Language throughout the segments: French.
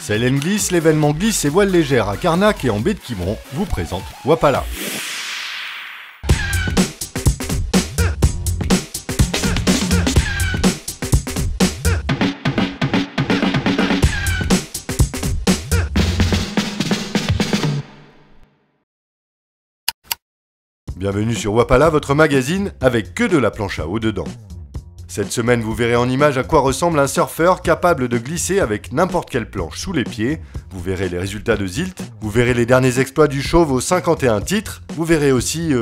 Sail & Glisse, l'événement glisse et voile légère à Carnac et en baie de Quiberon vous présente Wapala. Bienvenue sur Wapala, votre magazine avec que de la planche à eau dedans. Cette semaine, vous verrez en image à quoi ressemble un surfeur capable de glisser avec n'importe quelle planche sous les pieds. Vous verrez les résultats de Zilt. Vous verrez les derniers exploits du Chauve aux 51 titres. Vous verrez aussi...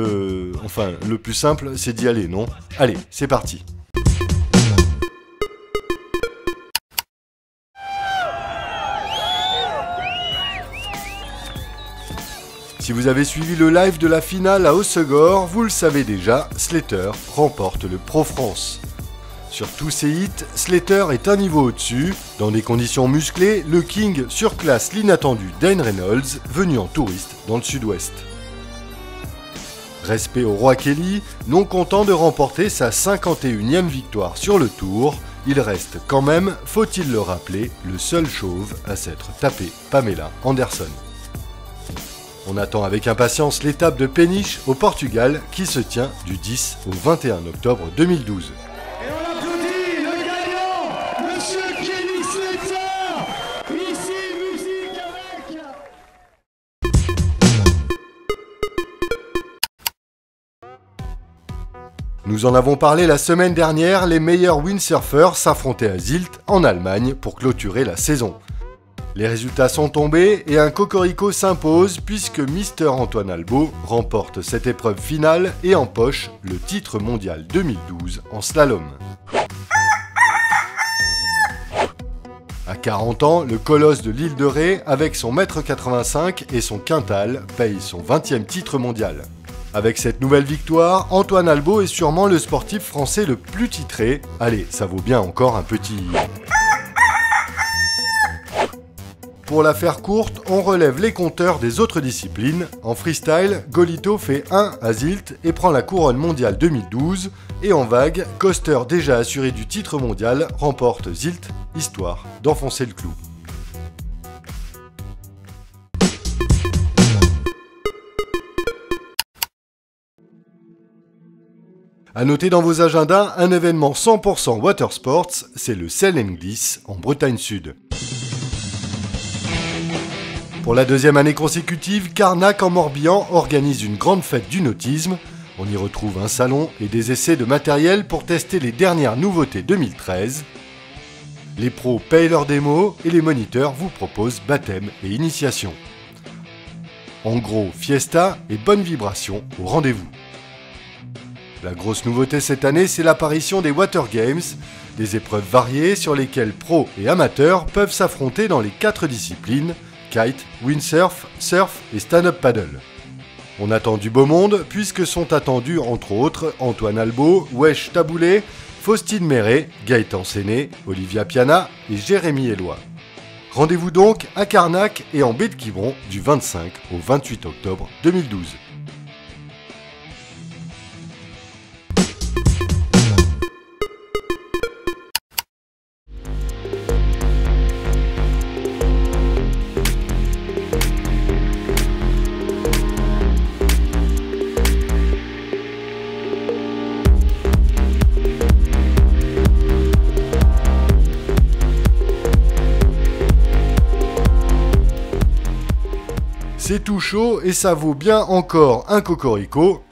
Enfin, le plus simple, c'est d'y aller, non? Allez, c'est parti. Si vous avez suivi le live de la finale à Hossegor, vous le savez déjà, Slater remporte le Pro France. Sur tous ses hits, Slater est un niveau au-dessus. Dans des conditions musclées, le King surclasse l'inattendu Dane Reynolds, venu en touriste dans le sud-ouest. Respect au roi Kelly, non content de remporter sa 51e victoire sur le tour, il reste quand même, faut-il le rappeler, le seul chauve à s'être tapé Pamela Anderson. On attend avec impatience l'étape de Peniche au Portugal qui se tient du 10 au 21 octobre 2012. Et on applaudit le gagnant, Monsieur Kelly Slater. Ici, musique avec... Nous en avons parlé la semaine dernière, les meilleurs windsurfers s'affrontaient à Zilt en Allemagne pour clôturer la saison. Les résultats sont tombés et un cocorico s'impose puisque Mister Antoine Albo remporte cette épreuve finale et empoche le titre mondial 2012 en slalom. À 40 ans, le colosse de l'île de Ré, avec son 1,85 m et son quintal, paye son 20e titre mondial. Avec cette nouvelle victoire, Antoine Albo est sûrement le sportif français le plus titré. Allez, ça vaut bien encore un petit... Pour la faire courte, on relève les compteurs des autres disciplines. En freestyle, Golito fait 1 à Zilt et prend la couronne mondiale 2012. Et en vague, Koster, déjà assuré du titre mondial, remporte Zilt, histoire d'enfoncer le clou. A noter dans vos agendas, un événement 100% watersports, c'est le Sail & Glisse en Bretagne Sud. Pour la deuxième année consécutive, Carnac en Morbihan organise une grande fête du nautisme. On y retrouve un salon et des essais de matériel pour tester les dernières nouveautés 2013. Les pros payent leurs démos et les moniteurs vous proposent baptême et initiation. En gros, fiesta et bonne vibration au rendez-vous. La grosse nouveauté cette année, c'est l'apparition des Water Games, des épreuves variées sur lesquelles pros et amateurs peuvent s'affronter dans les 4 disciplines, kite, windsurf, surf et stand-up paddle. On attend du beau monde puisque sont attendus entre autres Antoine Albo, Wesh Taboulet, Faustine Méret, Gaëtan Séné, Olivia Piana et Jérémy Eloi. Rendez-vous donc à Carnac et en baie de Quiberon du 25 au 28 octobre 2012. C'est tout chaud et ça vaut bien encore un cocorico.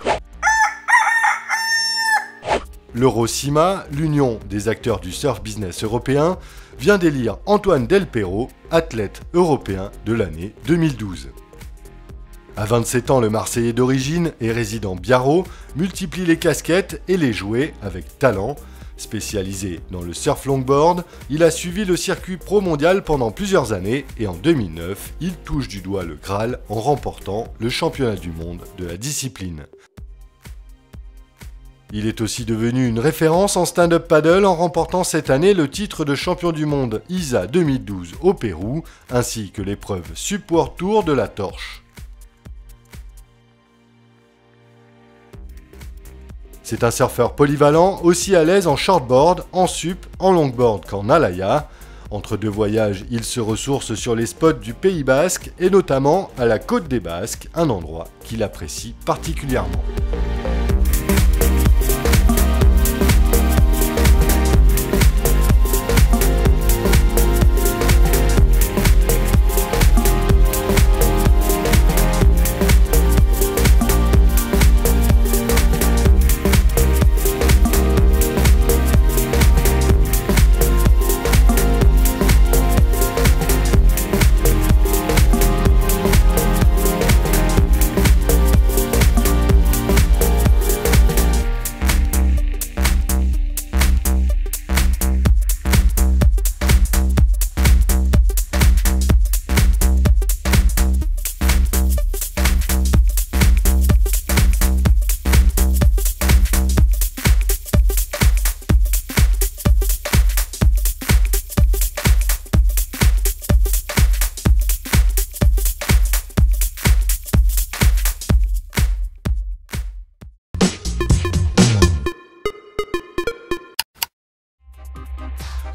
L'Eurocima, l'union des acteurs du surf business européen, vient d'élire Antoine Delperro, athlète européen de l'année 2012. À 27 ans, le Marseillais d'origine et résident biarro multiplie les casquettes et les jouets avec talent. Spécialisé dans le surf longboard, il a suivi le circuit pro mondial pendant plusieurs années et en 2009, il touche du doigt le Graal en remportant le championnat du monde de la discipline. Il est aussi devenu une référence en stand-up paddle en remportant cette année le titre de champion du monde ISA 2012 au Pérou, ainsi que l'épreuve Sup World Tour de la Torche. C'est un surfeur polyvalent, aussi à l'aise en shortboard, en sup, en longboard qu'en alaya. Entre deux voyages, il se ressource sur les spots du Pays Basque et notamment à la Côte des Basques, un endroit qu'il apprécie particulièrement.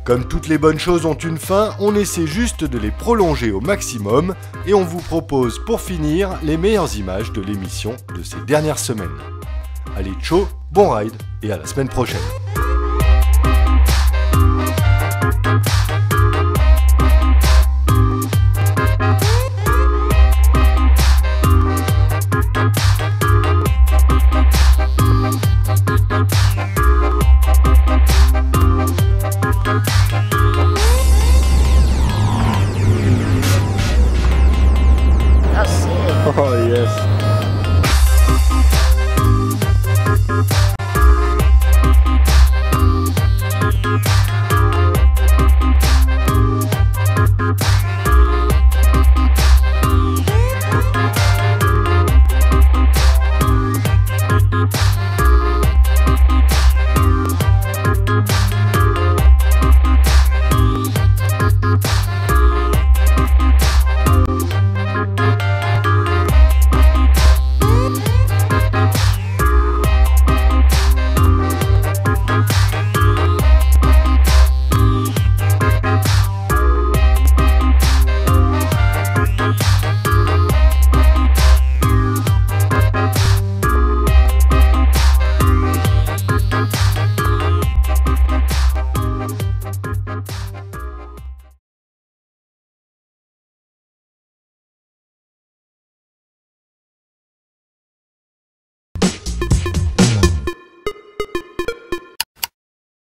Comme toutes les bonnes choses ont une fin, on essaie juste de les prolonger au maximum et on vous propose pour finir les meilleures images de l'émission de ces dernières semaines. Allez ciao, bon ride et à la semaine prochaine. Oh yes.